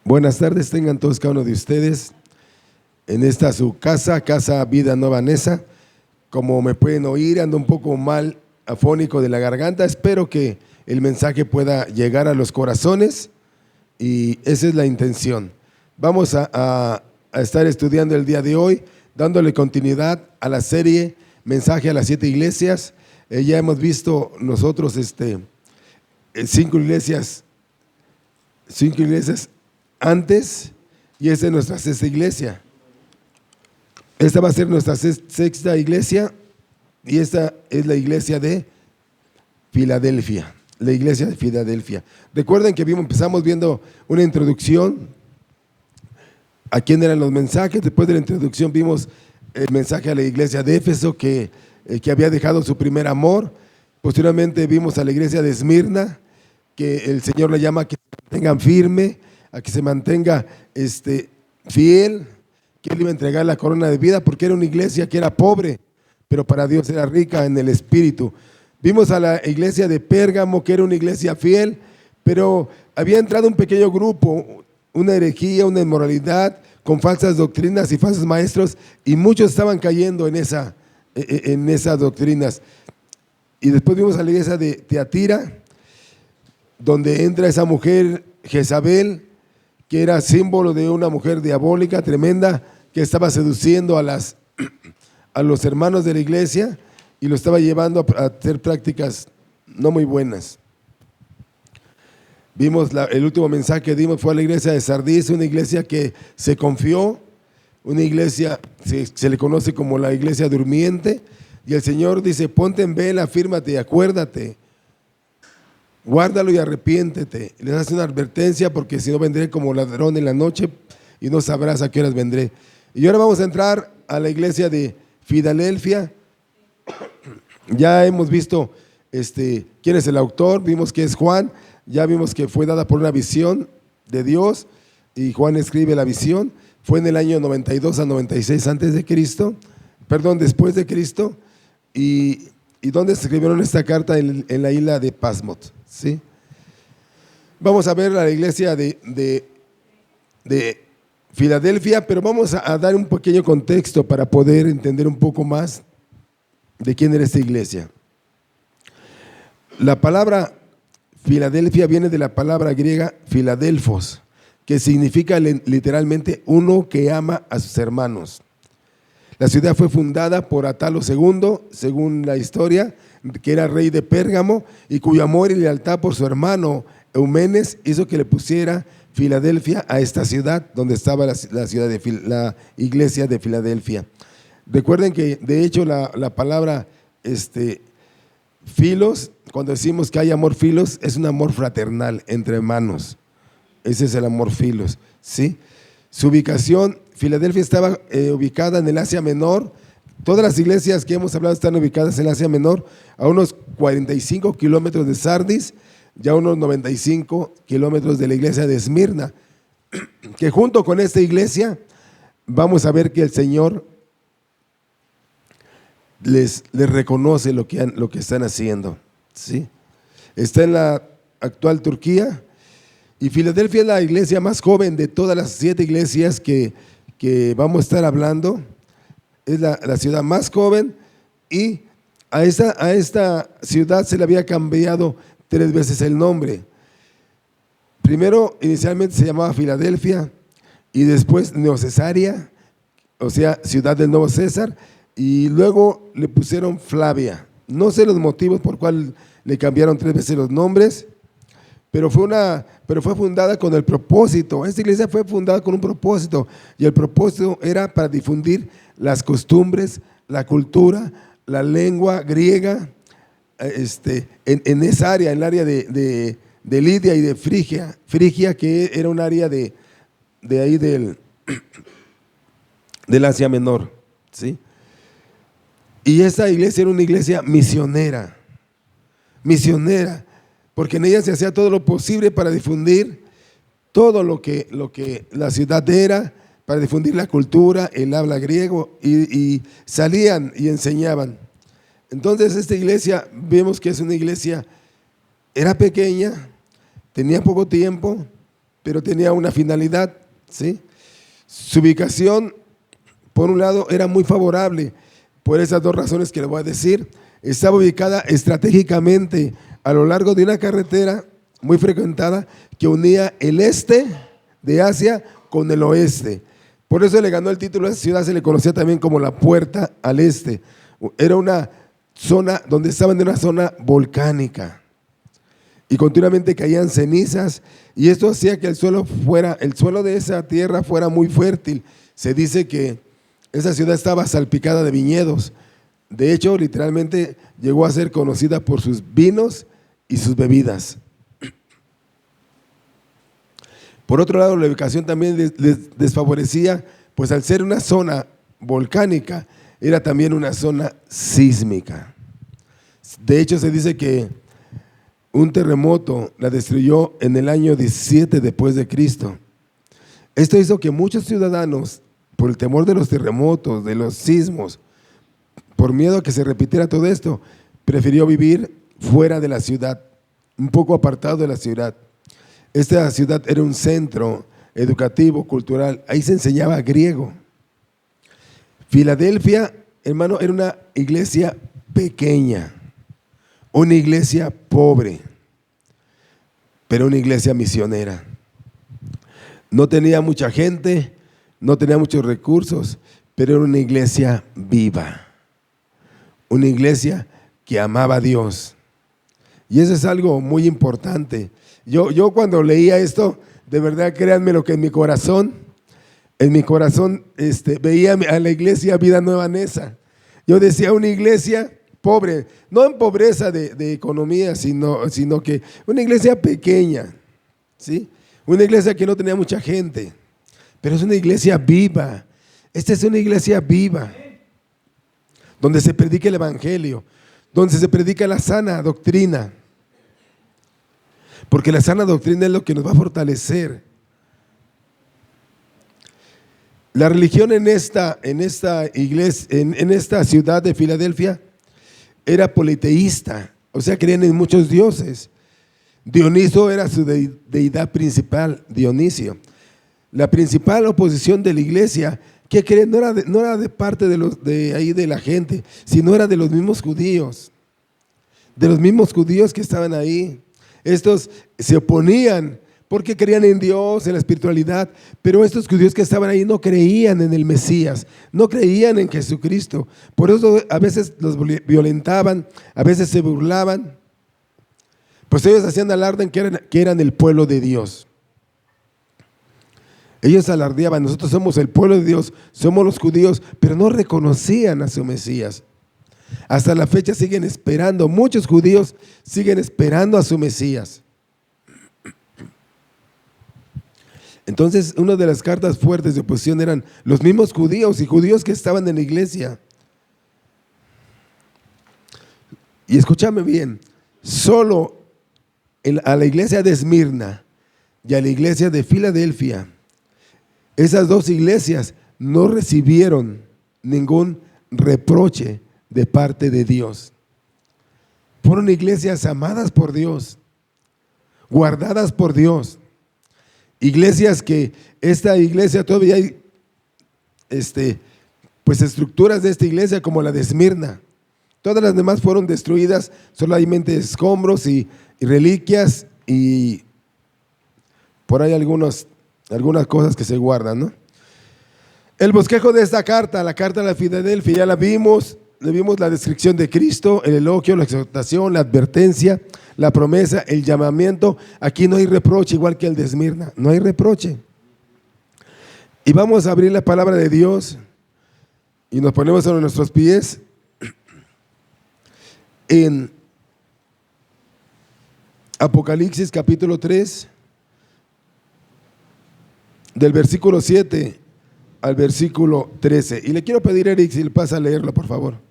Buenas tardes, tengan todos cada uno de ustedes en esta su casa Vida Nueva Nesa. Como me pueden oír, ando un poco mal afónico de la garganta. Espero que el mensaje pueda llegar a los corazones y esa es la intención. Vamos a estar estudiando el día de hoy, dándole continuidad a la serie Mensaje a las 7 iglesias. Ya hemos visto nosotros cinco iglesias antes, y esta es nuestra sexta iglesia. Esta va a ser nuestra sexta iglesia, y esta es la iglesia de Filadelfia. La iglesia de Filadelfia. Recuerden que empezamos viendo una introducción a quién eran los mensajes. Después de la introducción vimos el mensaje a la iglesia de Éfeso que había dejado su primer amor. Posteriormente vimos a la iglesia de Esmirna, que el Señor le llama a que se mantengan firme, a que se mantenga fiel, que Él iba a entregar la corona de vida, porque era una iglesia que era pobre, pero para Dios era rica en el espíritu. Vimos a la iglesia de Pérgamo, que era una iglesia fiel, pero había entrado un pequeño grupo, una herejía, una inmoralidad, con falsas doctrinas y falsos maestros, y muchos estaban cayendo en esas doctrinas. Y después vimos a la iglesia de Tiatira, donde entra esa mujer Jezabel, que era símbolo de una mujer diabólica, tremenda, que estaba seduciendo a los hermanos de la iglesia y lo estaba llevando a hacer prácticas no muy buenas. Vimos el último mensaje que dimos fue a la iglesia de Sardis, una iglesia que se confió, una iglesia, se le conoce como la iglesia durmiente, y el Señor dice: ponte en vela, afírmate y acuérdate, guárdalo y arrepiéntete. Les hace una advertencia, porque si no vendré como ladrón en la noche y no sabrás a qué horas vendré. Y ahora vamos a entrar a la iglesia de Filadelfia. Ya hemos visto quién es el autor, vimos que es Juan, ya vimos que fue dada por una visión de Dios y Juan escribe la visión. Fue en el año 92 a 96 antes de Cristo, después de Cristo. ¿Y dónde escribieron esta carta? En la isla de Pasmos, ¿sí? Vamos a ver la iglesia de Filadelfia, pero vamos a dar un pequeño contexto para poder entender un poco más de quién era esta iglesia. La palabra Filadelfia viene de la palabra griega Filadelfos, que significa literalmente uno que ama a sus hermanos. La ciudad fue fundada por Atalo II, según la historia, que era rey de Pérgamo, y cuyo amor y lealtad por su hermano Eumenes hizo que le pusiera Filadelfia a esta ciudad donde estaba la iglesia de Filadelfia. Recuerden que de hecho la palabra filos, cuando decimos que hay amor filos, es un amor fraternal entre hermanos. Ese es el amor filos, ¿sí? Su ubicación, Filadelfia estaba ubicada en el Asia Menor. Todas las iglesias que hemos hablado están ubicadas en el Asia Menor, a unos 45 kilómetros de Sardis, ya unos 95 kilómetros de la iglesia de Esmirna, que junto con esta iglesia vamos a ver que el Señor les reconoce lo que están haciendo, ¿sí? Está en la actual Turquía, y Filadelfia es la iglesia más joven de todas las 7 iglesias que vamos a estar hablando. Es la ciudad más joven, y a esta ciudad se le había cambiado 3 veces el nombre. Primero, inicialmente se llamaba Filadelfia, y después Neocesaria, o sea, ciudad del nuevo César, y luego le pusieron Flavia. No sé los motivos por cuál le cambiaron 3 veces los nombres, pero fue fundada con el propósito. Esta iglesia fue fundada con un propósito, y el propósito era para difundir las costumbres, la cultura, la lengua griega, en esa área, en el área de Lidia y de Frigia, que era un área de ahí del Asia Menor, ¿sí? Y esta iglesia era una iglesia misionera, porque en ella se hacía todo lo posible para difundir todo lo que la ciudad era, para difundir la cultura, el habla griego, y salían y enseñaban. Entonces esta iglesia, vemos que es una iglesia, era pequeña, tenía poco tiempo, pero tenía una finalidad, ¿sí? Su ubicación, por un lado, era muy favorable, por esas dos razones que le voy a decir. Estaba ubicada estratégicamente a lo largo de una carretera muy frecuentada que unía el este de Asia con el oeste. Por eso le ganó el título a esa ciudad, se le conocía también como la Puerta al Este. Era una zona donde estaban en una zona volcánica y continuamente caían cenizas, y esto hacía que el suelo de esa tierra fuera muy fértil. Se dice que esa ciudad estaba salpicada de viñedos. De hecho, literalmente llegó a ser conocida por sus vinos y sus bebidas. Por otro lado, la ubicación también les desfavorecía, pues al ser una zona volcánica, era también una zona sísmica. De hecho, se dice que un terremoto la destruyó en el año 17 después de Cristo. Esto hizo que muchos ciudadanos, por el temor de los terremotos, de los sismos, por miedo a que se repitiera todo esto, prefirió vivir fuera de la ciudad, un poco apartado de la ciudad. Esta ciudad era un centro educativo, cultural, ahí se enseñaba griego. Filadelfia, hermano, era una iglesia pequeña, una iglesia pobre, pero una iglesia misionera. No tenía mucha gente, no tenía muchos recursos, pero era una iglesia viva, una iglesia que amaba a Dios. Y eso es algo muy importante. Yo cuando leía esto, de verdad, créanme lo que en mi corazón veía a la iglesia Vida Nueva Neza. Yo decía una iglesia pobre, no en pobreza de economía, sino que una iglesia pequeña, ¿sí? Una iglesia que no tenía mucha gente, pero es una iglesia viva. Esta es una iglesia viva, donde se predica el evangelio, donde se predica la sana doctrina, porque la sana doctrina es lo que nos va a fortalecer. La religión en esta iglesia, en esta ciudad de Filadelfia, era politeísta, o sea, creían en muchos dioses. Dioniso era su deidad principal, Dionisio. La principal oposición de la iglesia, que creen, no era de parte de la gente, sino era de los mismos judíos, que estaban ahí. Estos se oponían porque creían en Dios, en la espiritualidad, pero estos judíos que estaban ahí no creían en el Mesías, no creían en Jesucristo. Por eso a veces los violentaban, a veces se burlaban, pues ellos hacían alarde que eran el pueblo de Dios. Ellos alardeaban: nosotros somos el pueblo de Dios, somos los judíos, pero no reconocían a su Mesías. Hasta la fecha siguen esperando, muchos judíos siguen esperando a su Mesías. Entonces, una de las cartas fuertes de oposición eran los mismos judíos y judíos que estaban en la iglesia. Y escúchame bien, solo a la iglesia de Esmirna y a la iglesia de Filadelfia, esas dos iglesias no recibieron ningún reproche de parte de Dios. Fueron iglesias amadas por Dios, guardadas por Dios. Iglesias que esta iglesia todavía hay pues estructuras de esta iglesia como la de Esmirna. Todas las demás fueron destruidas, solamente escombros y reliquias, y por ahí algunas cosas que se guardan, ¿no? El bosquejo de esta carta, la carta de la Filadelfia, ya la vimos. Le vimos la descripción de Cristo, el elogio, la exhortación, la advertencia, la promesa, el llamamiento. Aquí no hay reproche, igual que el de Esmirna, no hay reproche. Y vamos a abrir la palabra de Dios y nos ponemos sobre nuestros pies en Apocalipsis capítulo 3, del versículo 7 al versículo 13. Y le quiero pedir a Eric si le pasa a leerlo, por favor.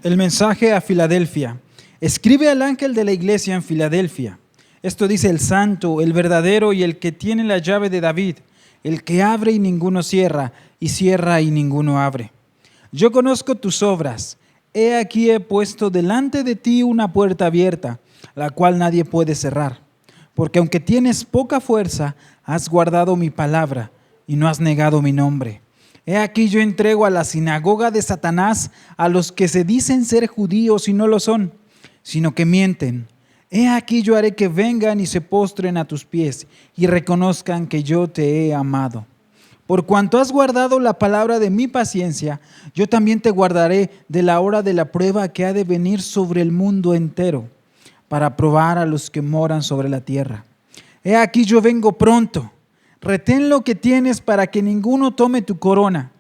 El mensaje a Filadelfia. Escribe al ángel de la iglesia en Filadelfia. Esto dice el santo, el verdadero y el que tiene la llave de David, el que abre y ninguno cierra, y cierra y ninguno abre. Yo conozco tus obras. he aquí he puesto delante de ti una puerta abierta, la cual nadie puede cerrar. Porque aunque tienes poca fuerza, has guardado mi palabra y no has negado mi nombre. He aquí yo entrego a la sinagoga de Satanás a los que se dicen ser judíos y no lo son, sino que mienten. He aquí yo haré que vengan y se postren a tus pies y reconozcan que yo te he amado. Por cuanto has guardado la palabra de mi paciencia, yo también te guardaré de la hora de la prueba que ha de venir sobre el mundo entero, para probar a los que moran sobre la tierra. He aquí yo vengo pronto. Retén lo que tienes para que ninguno tome tu corona.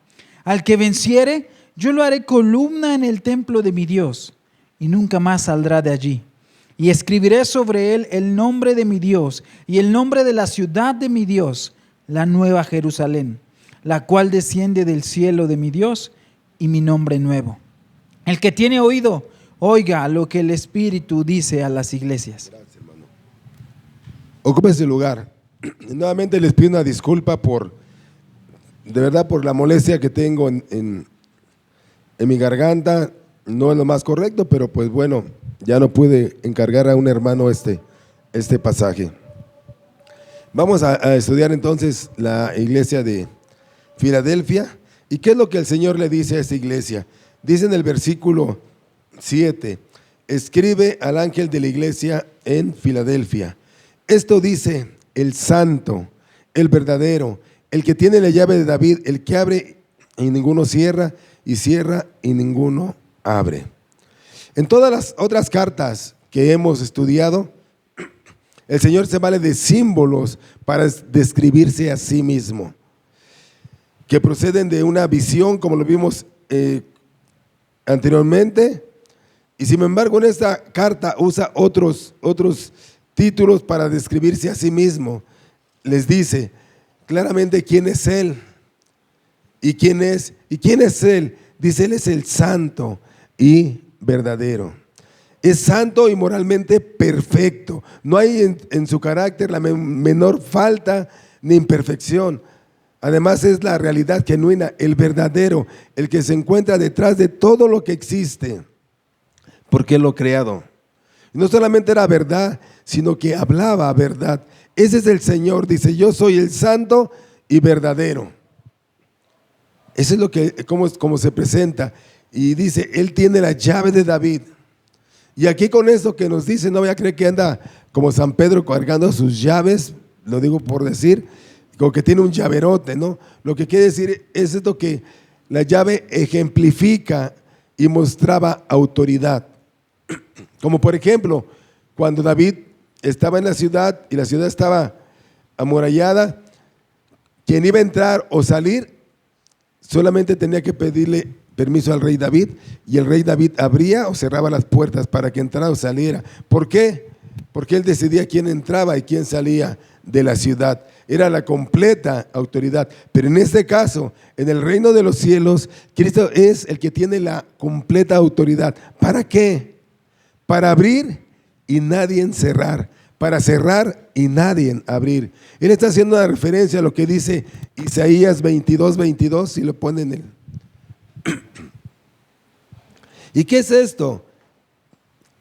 Al que venciere, yo lo haré columna en el templo de mi Dios, y nunca más saldrá de allí. Y escribiré sobre él el nombre de mi Dios y el nombre de la ciudad de mi Dios, la nueva Jerusalén, la cual desciende del cielo de mi Dios, y mi nombre nuevo. El que tiene oído, oiga lo que el Espíritu dice a las iglesias. Gracias, hermano. Ocupa ese lugar. Nuevamente les pido una disculpa de verdad, por la molestia que tengo en mi garganta. No es lo más correcto, pero pues bueno, ya no pude encargar a un hermano este pasaje. Vamos a estudiar entonces la iglesia de Filadelfia. ¿Y qué es lo que el Señor le dice a esta iglesia? Dice en el versículo 7, escribe al ángel de la iglesia en Filadelfia. Esto dice el santo, el verdadero, el que tiene la llave de David, el que abre y ninguno cierra, y cierra y ninguno abre. En todas las otras cartas que hemos estudiado, el Señor se vale de símbolos para describirse a sí mismo, que proceden de una visión, como lo vimos anteriormente, y sin embargo en esta carta usa otros títulos para describirse a sí mismo. Les dice claramente quién es Él y quién es Él. Dice, Él es el santo y verdadero. Es santo y moralmente perfecto. No hay en su carácter la menor falta ni imperfección. Además es la realidad genuina, el verdadero, el que se encuentra detrás de todo lo que existe, porque Él lo ha creado. No solamente era verdad, sino que hablaba verdad. Ese es el Señor, dice, yo soy el santo y verdadero. Eso es lo que, como se presenta. Y dice, Él tiene la llave de David. Y aquí con esto que nos dice, no voy a creer que anda como San Pedro cargando sus llaves, lo digo por decir, como que tiene un llaverote, ¿no? Lo que quiere decir es esto, que la llave ejemplifica y mostraba autoridad. Como por ejemplo, cuando David estaba en la ciudad y la ciudad estaba amurallada, quien iba a entrar o salir solamente tenía que pedirle permiso al rey David, y el rey David abría o cerraba las puertas para que entrara o saliera. ¿Por qué? Porque él decidía quién entraba y quién salía de la ciudad. Era la completa autoridad. Pero en este caso, en el reino de los cielos, Cristo es el que tiene la completa autoridad. ¿Para qué? Para abrir y nadie cerrar. Para cerrar y nadie abrir. Él está haciendo una referencia a lo que dice Isaías 22:22, si lo ponen en el... ¿Y qué es esto?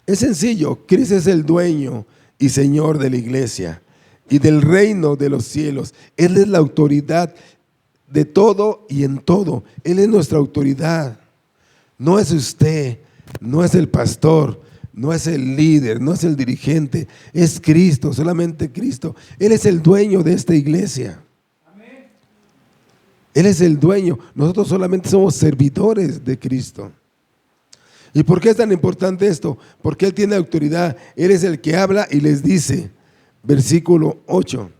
Es sencillo. Cristo es el dueño y Señor de la iglesia y del reino de los cielos. Él es la autoridad de todo y en todo. Él es nuestra autoridad. No es usted, no es el pastor, no es el líder, no es el dirigente. Es Cristo, solamente Cristo. Él es el dueño de esta iglesia. Amén. Él es el dueño. Nosotros solamente somos servidores de Cristo. ¿Y por qué es tan importante esto? Porque Él tiene autoridad. Él es el que habla y les dice, versículo 8,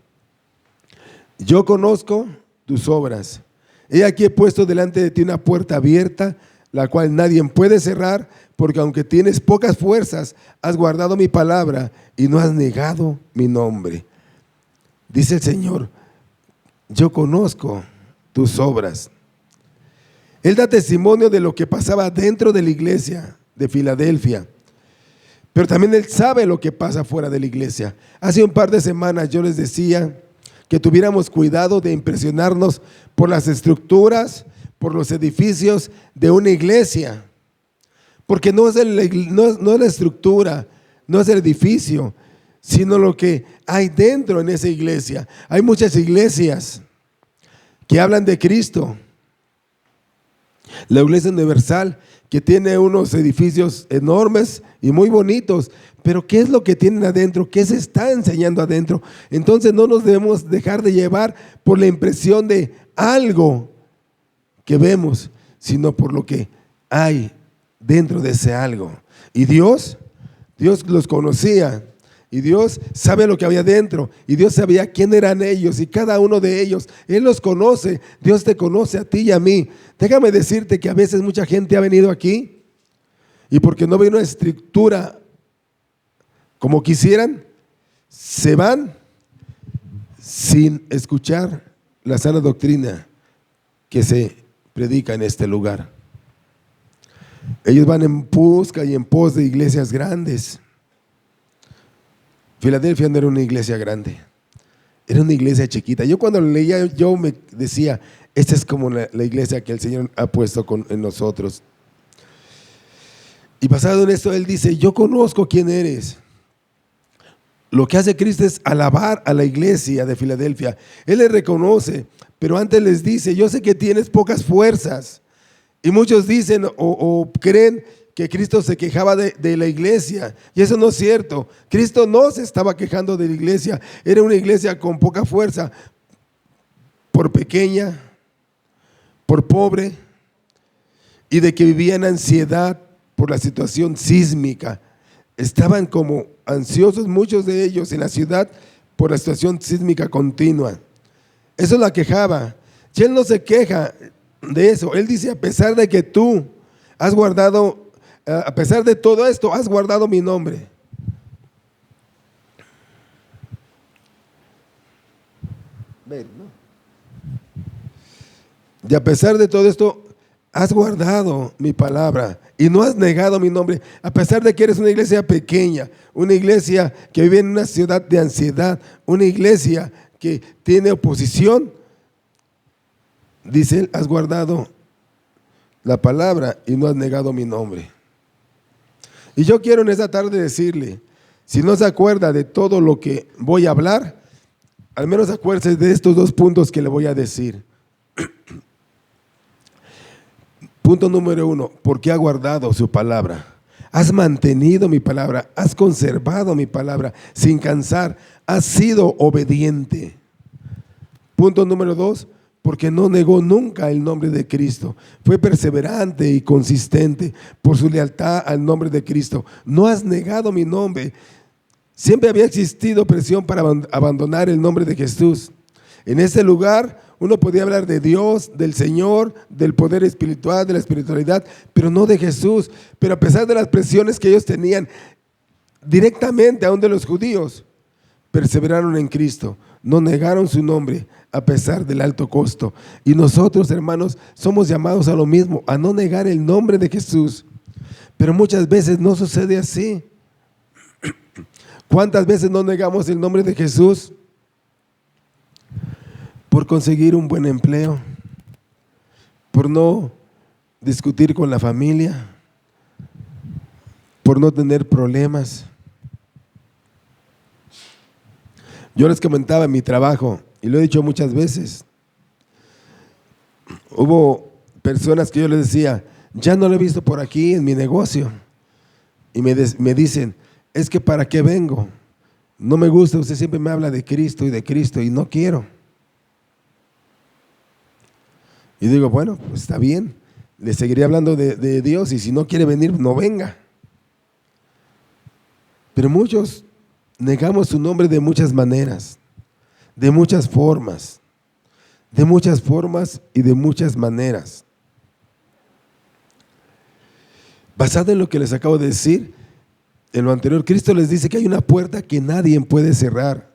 yo conozco tus obras. He aquí he puesto delante de ti una puerta abierta, la cual nadie puede cerrar, porque aunque tienes pocas fuerzas, has guardado mi palabra y no has negado mi nombre. Dice el Señor, yo conozco tus obras. Él da testimonio de lo que pasaba dentro de la iglesia de Filadelfia, pero también Él sabe lo que pasa fuera de la iglesia. Hace un par de semanas yo les decía que tuviéramos cuidado de impresionarnos por las estructuras, por los edificios de una iglesia, Porque no es la estructura, no es el edificio, sino lo que hay dentro en esa iglesia. Hay muchas iglesias que hablan de Cristo. La Iglesia Universal, que tiene unos edificios enormes y muy bonitos, pero ¿qué es lo que tienen adentro? ¿Qué se está enseñando adentro? Entonces no nos debemos dejar de llevar por la impresión de algo que vemos, sino por lo que hay dentro de ese algo. Y Dios los conocía, y Dios sabe lo que había dentro, y Dios sabía quién eran ellos, y cada uno de ellos, Él los conoce. Dios te conoce a ti y a mí. Déjame decirte que a veces mucha gente ha venido aquí, y porque no ve una estructura como quisieran, se van sin escuchar la sana doctrina que se predica en este lugar. Ellos van en busca y en pos de iglesias grandes. Filadelfia no era una iglesia grande, era una iglesia chiquita. Yo cuando lo leía, yo me decía, esta es como la iglesia que el Señor ha puesto en nosotros. Y basado en esto, Él dice, yo conozco quién eres. Lo que hace Cristo es alabar a la iglesia de Filadelfia. Él les reconoce, pero antes les dice, yo sé que tienes pocas fuerzas. Y muchos dicen o creen que Cristo se quejaba de la iglesia, y eso no es cierto. Cristo no se estaba quejando de la iglesia. Era una iglesia con poca fuerza, por pequeña, por pobre, y de que vivía en ansiedad por la situación sísmica. Estaban como ansiosos muchos de ellos en la ciudad por la situación sísmica continua. Eso la quejaba. Y Él no se queja de eso. Él dice, a pesar de que tú has guardado, a pesar de todo esto, has guardado mi nombre. Y a pesar de todo esto, has guardado mi palabra y no has negado mi nombre. A pesar de que eres una iglesia pequeña, una iglesia que vive en una ciudad de ansiedad, una iglesia que tiene oposición, dice él, has guardado la palabra y no has negado mi nombre. Y yo quiero en esta tarde decirle, si no se acuerda de todo lo que voy a hablar, al menos acuérdese de estos dos puntos que le voy a decir. Punto número 1, porque ha guardado su palabra. Has mantenido mi palabra, has conservado mi palabra sin cansar, has sido obediente. Punto número 2, porque no negó nunca el nombre de Cristo. Fue perseverante y consistente por su lealtad al nombre de Cristo. No has negado mi nombre. Siempre había existido presión para abandonar el nombre de Jesús. En este lugar uno podía hablar de Dios, del Señor, del poder espiritual, de la espiritualidad, pero no de Jesús. Pero a pesar de las presiones que ellos tenían directamente aún de los judíos, perseveraron en Cristo, no negaron su nombre a pesar del alto costo. Y nosotros, hermanos, somos llamados a lo mismo, a no negar el nombre de Jesús. Pero muchas veces no sucede así. ¿Cuántas veces no negamos el nombre de Jesús? Por conseguir un buen empleo, por no discutir con la familia, por no tener problemas. Yo les comentaba en mi trabajo, y lo he dicho muchas veces, hubo personas que yo les decía, ya no lo he visto por aquí en mi negocio, y me dicen, es que ¿para qué vengo? No me gusta, usted siempre me habla de Cristo y no quiero. Y digo, bueno, pues está bien, le seguiré hablando de Dios, y si no quiere venir, no venga. Pero muchos negamos su nombre de muchas maneras, de muchas formas y de muchas maneras. Basado en lo que les acabo de decir, en lo anterior, Cristo les dice que hay una puerta que nadie puede cerrar.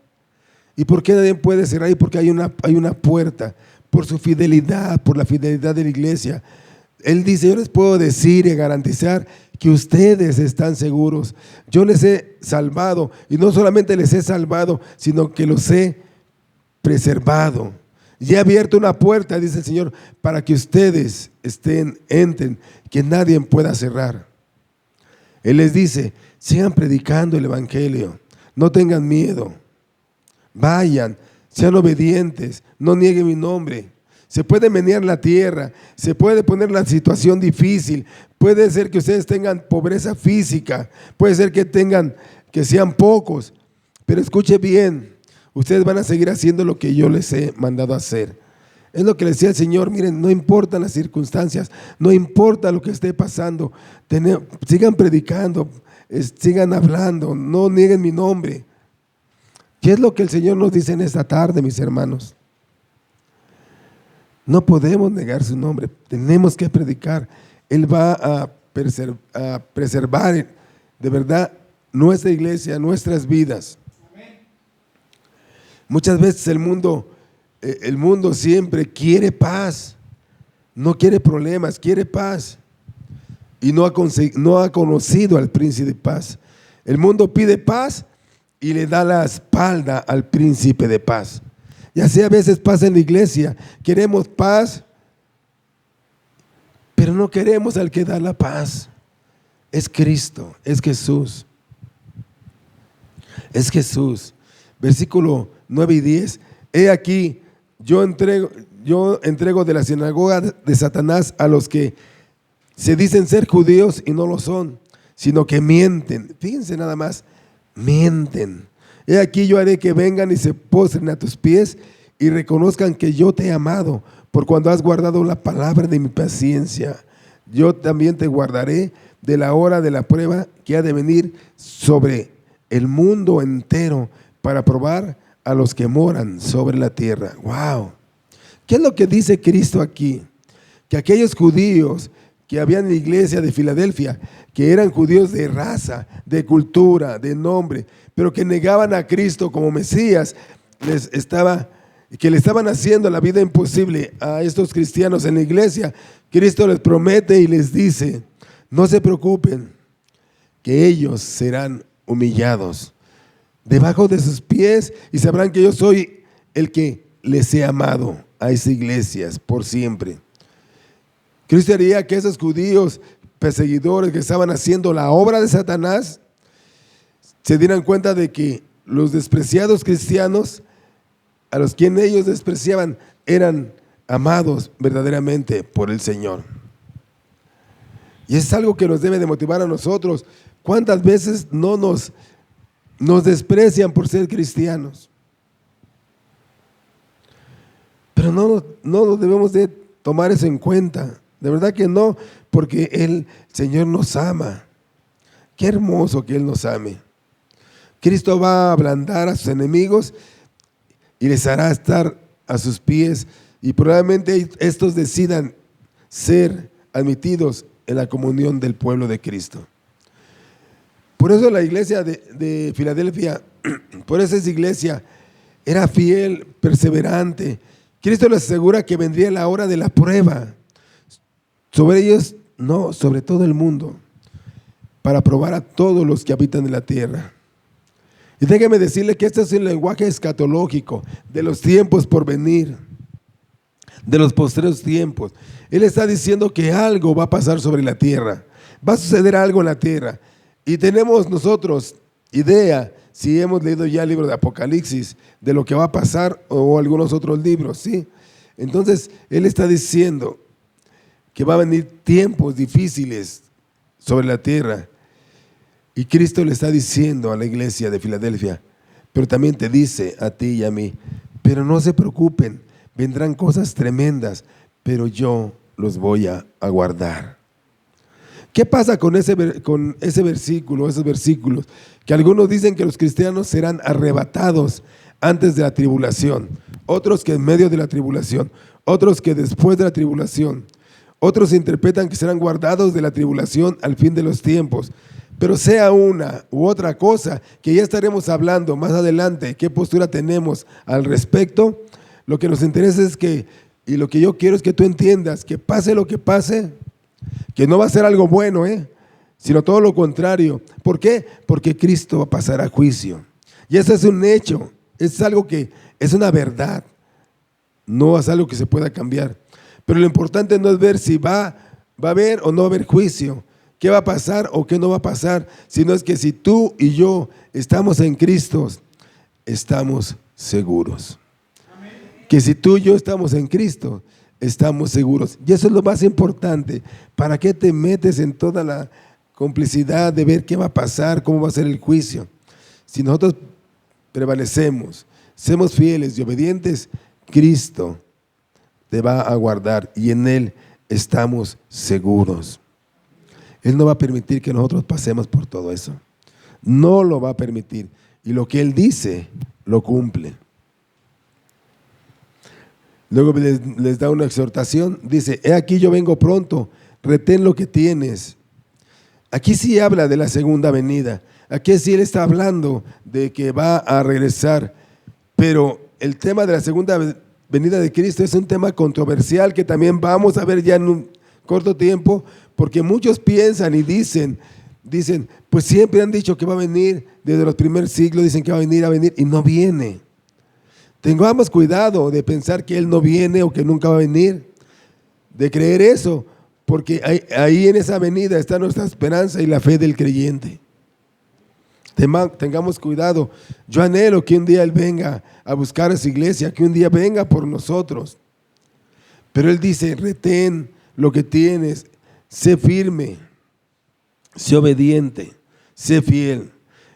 ¿Y por qué nadie puede cerrar? Y porque hay una puerta, por su fidelidad, por la fidelidad de la iglesia. Él dice, yo les puedo decir y garantizar que ustedes están seguros. Yo les he salvado, y no solamente les he salvado, sino que los he preservado. Y he abierto una puerta, dice el Señor, para que ustedes entren, que nadie pueda cerrar. Él les dice, sigan predicando el evangelio, no tengan miedo, vayan, sean obedientes, no nieguen mi nombre. Se puede menear la tierra, se puede poner la situación difícil, puede ser que ustedes tengan pobreza física, puede ser que sean pocos, pero escuche bien, ustedes van a seguir haciendo lo que yo les he mandado hacer. Es lo que le decía el Señor, miren, no importan las circunstancias, no importa lo que esté pasando, sigan predicando, sigan hablando, no nieguen mi nombre. ¿Qué es lo que el Señor nos dice en esta tarde, mis hermanos? No podemos negar su nombre, tenemos que predicar. Él va a preservar de verdad nuestra iglesia, nuestras vidas. Muchas veces el mundo siempre quiere paz, no quiere problemas, quiere paz. Y no ha conocido al príncipe de paz. El mundo pide paz y le da la espalda al príncipe de paz. Y así a veces pasa en la iglesia, queremos paz, pero no queremos al que da la paz. Es Cristo, es Jesús. Es Jesús. Versículo 9 y 10. He aquí, yo entrego de la sinagoga de Satanás a los que se dicen ser judíos y no lo son, sino que mienten. Fíjense nada más, mienten. He aquí yo haré que vengan y se postren a tus pies y reconozcan que yo te he amado, por cuando has guardado la palabra de mi paciencia. Yo también te guardaré de la hora de la prueba que ha de venir sobre el mundo entero para probar a los que moran sobre la tierra. ¡Wow! ¿Qué es lo que dice Cristo aquí? Que aquellos judíos que habían en la iglesia de Filadelfia, que eran judíos de raza, de cultura, de nombre, pero que negaban a Cristo como Mesías, que le estaban haciendo la vida imposible a estos cristianos en la iglesia. Cristo les promete y les dice, no se preocupen, que ellos serán humillados debajo de sus pies y sabrán que yo soy el que les he amado a esas iglesias por siempre. Cristo haría que esos judíos perseguidores que estaban haciendo la obra de Satanás se dieran cuenta de que los despreciados cristianos, a los quienes ellos despreciaban, eran amados verdaderamente por el Señor. Y es algo que nos debe de motivar a nosotros. ¿Cuántas veces no nos desprecian por ser cristianos? Pero no debemos de tomar eso en cuenta. De verdad que no, porque el Señor nos ama. Qué hermoso que Él nos ame. Cristo va a ablandar a sus enemigos y les hará estar a sus pies, y probablemente estos decidan ser admitidos en la comunión del pueblo de Cristo. Por eso la iglesia de Filadelfia, por eso esa iglesia era fiel, perseverante. Cristo les asegura que vendría la hora de la prueba. Sobre ellos, no, sobre todo el mundo, para probar a todos los que habitan en la tierra. Y déjeme decirle que este es el lenguaje escatológico de los tiempos por venir, de los postreros tiempos. Él está diciendo que algo va a pasar sobre la tierra, va a suceder algo en la tierra. Y tenemos nosotros idea, si hemos leído ya el libro de Apocalipsis, de lo que va a pasar, o algunos otros libros, ¿sí? Entonces, Él está diciendo que va a venir tiempos difíciles sobre la tierra. Y Cristo le está diciendo a la iglesia de Filadelfia, pero también te dice a ti y a mí, pero no se preocupen, vendrán cosas tremendas, pero yo los voy a guardar. ¿Qué pasa con ese versículo, esos versículos? Que algunos dicen que los cristianos serán arrebatados antes de la tribulación, otros que en medio de la tribulación, otros que después de la tribulación. Otros interpretan que serán guardados de la tribulación al fin de los tiempos. Pero sea una u otra cosa, que ya estaremos hablando más adelante, qué postura tenemos al respecto. Lo que nos interesa es que, y lo que yo quiero es que tú entiendas, que pase lo que pase, que no va a ser algo bueno, sino todo lo contrario. ¿Por qué? Porque Cristo va a pasar a juicio. Y eso es un hecho, es algo que es una verdad, no es algo que se pueda cambiar. Pero lo importante no es ver si va a haber o no va a haber juicio. qué va a pasar o qué no va a pasar, sino es que si tú y yo estamos en Cristo, estamos seguros. Que si tú y yo estamos en Cristo, estamos seguros. Y eso es lo más importante. ¿Para qué te metes en toda la complicidad de ver qué va a pasar, cómo va a ser el juicio? Si nosotros prevalecemos, somos fieles y obedientes, Cristo te va a guardar y en Él estamos seguros. Él no va a permitir que nosotros pasemos por todo eso. No lo va a permitir. Y lo que Él dice, lo cumple. Luego les da una exhortación. Dice, he aquí yo vengo pronto, retén lo que tienes. Aquí sí habla de la segunda venida. Aquí sí Él está hablando de que va a regresar. Pero el tema de la segunda venida de Cristo es un tema controversial que también vamos a ver ya en un corto tiempo, porque muchos piensan y dicen, pues siempre han dicho que va a venir, desde los primeros siglos dicen que va a venir y no viene. Tengamos cuidado de pensar que Él no viene o que nunca va a venir, de creer eso, porque ahí en esa venida está nuestra esperanza y la fe del creyente. Tengamos cuidado. Yo anhelo que un día Él venga a buscar a su iglesia, que un día venga por nosotros. Pero Él dice, retén lo que tienes, sé firme, sé obediente, sé fiel.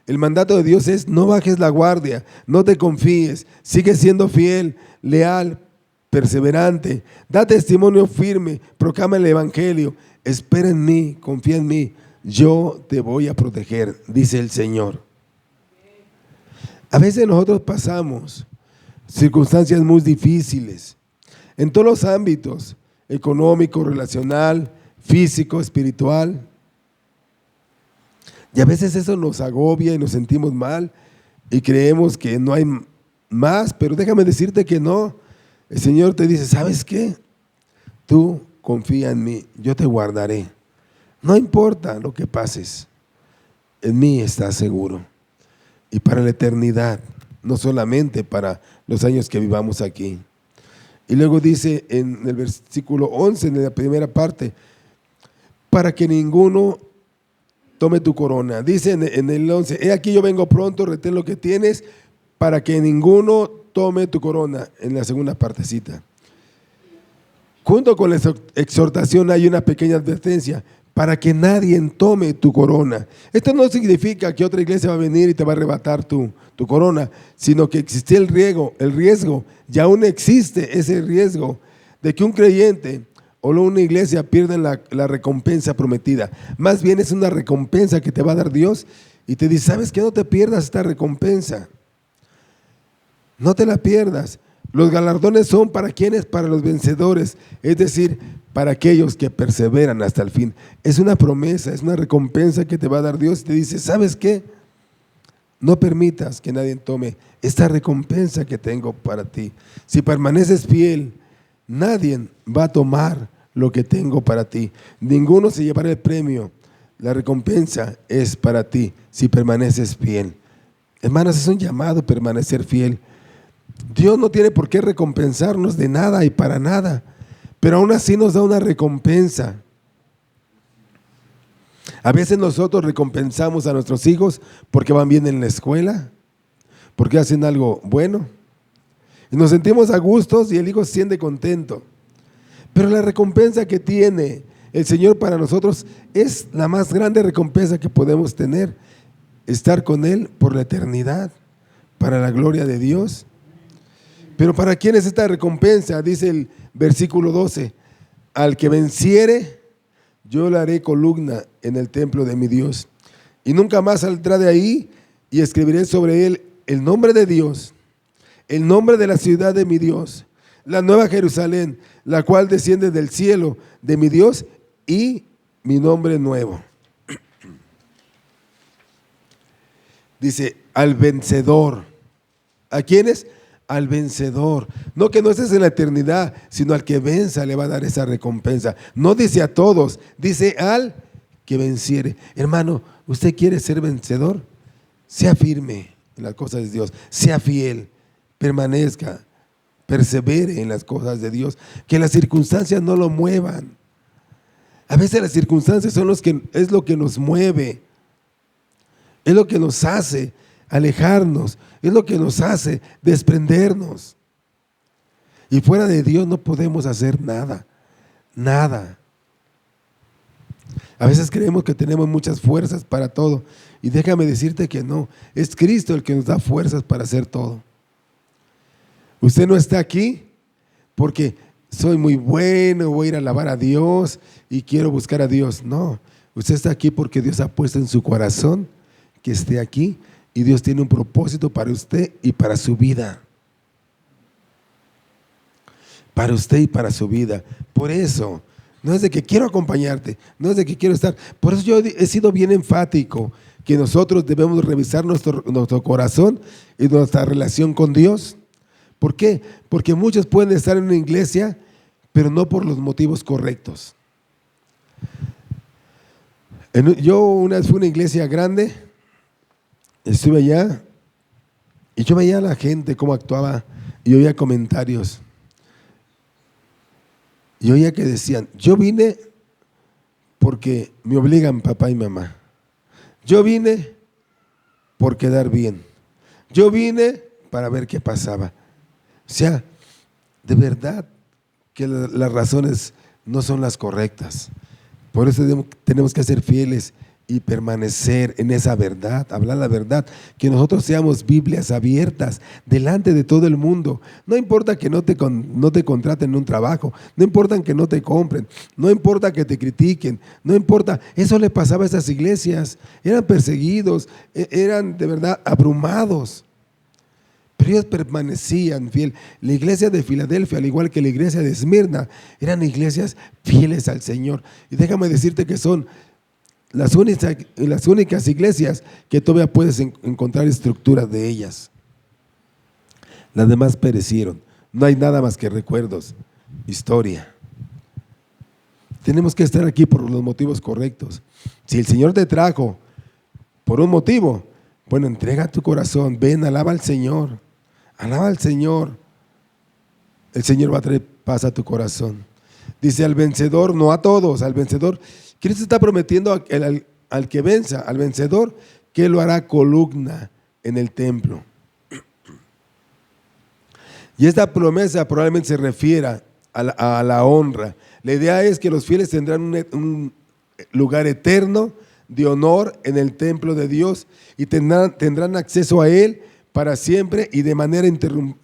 El mandato de Dios es, no bajes la guardia, no te confíes, sigue siendo fiel, leal, perseverante, da testimonio firme, proclama el evangelio, espera en mí, confía en mí, yo te voy a proteger, dice el Señor. A veces nosotros pasamos circunstancias muy difíciles, en todos los ámbitos, económico, relacional, físico, espiritual. Y a veces eso nos agobia y nos sentimos mal y creemos que no hay más, pero déjame decirte que no. El Señor te dice, ¿sabes qué? Tú confía en mí, yo te guardaré. No importa lo que pases, en mí estás seguro. Y para la eternidad, no solamente para los años que vivamos aquí. Y luego dice en el versículo 11, en la primera parte, para que ninguno tome tu corona. Dice en el 11, he aquí yo vengo pronto, retén lo que tienes, para que ninguno tome tu corona, en la segunda partecita. Junto con la exhortación hay una pequeña advertencia, para que nadie tome tu corona. Esto no significa que otra iglesia va a venir y te va a arrebatar tu corona, sino que existe el riesgo, y aún existe ese riesgo de que un creyente o una iglesia pierdan la recompensa prometida. Más bien es una recompensa que te va a dar Dios y te dice, ¿sabes qué? No te pierdas esta recompensa. No te la pierdas. Los galardones son para quienes, para los vencedores, es decir, para aquellos que perseveran hasta el fin. Es una promesa, es una recompensa que te va a dar Dios y te dice, ¿sabes qué? No permitas que nadie tome esta recompensa que tengo para ti. Si permaneces fiel, nadie va a tomar lo que tengo para ti. Ninguno se llevará el premio. La recompensa es para ti si permaneces fiel. Hermanos, es un llamado a permanecer fiel. Dios no tiene por qué recompensarnos de nada y para nada, pero aún así nos da una recompensa. A veces nosotros recompensamos a nuestros hijos porque van bien en la escuela, porque hacen algo bueno, y nos sentimos a gustos y el hijo se siente contento. Pero la recompensa que tiene el Señor para nosotros es la más grande recompensa que podemos tener, estar con Él por la eternidad, para la gloria de Dios. Pero ¿para quién es esta recompensa? Dice el versículo 12, al que venciere, yo le haré columna en el templo de mi Dios, y nunca más saldrá de ahí, y escribiré sobre él el nombre de Dios, el nombre de la ciudad de mi Dios, la nueva Jerusalén, la cual desciende del cielo de mi Dios, y mi nombre nuevo. Dice, al vencedor. ¿A quiénes? Al vencedor. No que no estés en la eternidad, sino al que venza le va a dar esa recompensa. No dice a todos, dice al que venciere. Hermano, ¿usted quiere ser vencedor? Sea firme en las cosas de Dios, sea fiel, permanezca, persevere en las cosas de Dios, que las circunstancias no lo muevan. A veces las circunstancias es lo que nos mueve, es lo que nos hace alejarnos, es lo que nos hace desprendernos. Y fuera de Dios no podemos hacer nada, nada. A veces creemos que tenemos muchas fuerzas para todo, y déjame decirte que no, es Cristo el que nos da fuerzas para hacer todo. Usted no está aquí porque soy muy bueno, voy a ir a alabar a Dios y quiero buscar a Dios. No, usted está aquí porque Dios ha puesto en su corazón que esté aquí, y Dios tiene un propósito para usted y para su vida. Para usted y para su vida. Por eso, no es de que quiero acompañarte, no es de que quiero estar. Por eso yo he sido bien enfático que nosotros debemos revisar nuestro corazón y nuestra relación con Dios. ¿Por qué? Porque muchos pueden estar en una iglesia, pero no por los motivos correctos. Yo una vez fui a una iglesia grande, estuve allá y yo veía a la gente cómo actuaba y oía comentarios. Y oía que decían, yo vine porque me obligan papá y mamá. Yo vine por quedar bien. Yo vine para ver qué pasaba. O sea, de verdad que las razones no son las correctas. Por eso tenemos que ser fieles y permanecer en esa verdad, hablar la verdad, que nosotros seamos Biblias abiertas delante de todo el mundo. No importa que no te contraten en un trabajo, no importa que no te compren, no importa que te critiquen, no importa. Eso le pasaba a esas iglesias, eran perseguidos, eran de verdad abrumados, pero ellos permanecían fiel. La iglesia de Filadelfia, al igual que la iglesia de Esmirna, eran iglesias fieles al Señor. Y déjame decirte que son las únicas iglesias que todavía puedes encontrar estructuras de ellas. Las demás perecieron. No hay nada más que recuerdos, historia. Tenemos que estar aquí por los motivos correctos. Si el Señor te trajo por un motivo, bueno, entrega tu corazón, ven, alaba al Señor. Alaba al Señor. El Señor va a traer paz a tu corazón. Dice al vencedor, no a todos, al vencedor. Cristo está prometiendo al que venza, al vencedor, que lo hará columna en el templo. Y esta promesa probablemente se refiera a la honra. La idea es que los fieles tendrán un lugar eterno de honor en el templo de Dios y tendrán acceso a Él para siempre y de manera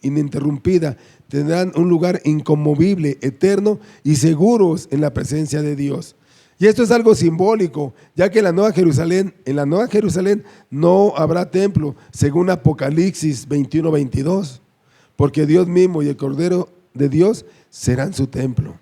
ininterrumpida. Tendrán un lugar inconmovible, eterno y seguros en la presencia de Dios. Y esto es algo simbólico, ya que en la Nueva Jerusalén no habrá templo, según Apocalipsis 21-22, porque Dios mismo y el Cordero de Dios serán su templo.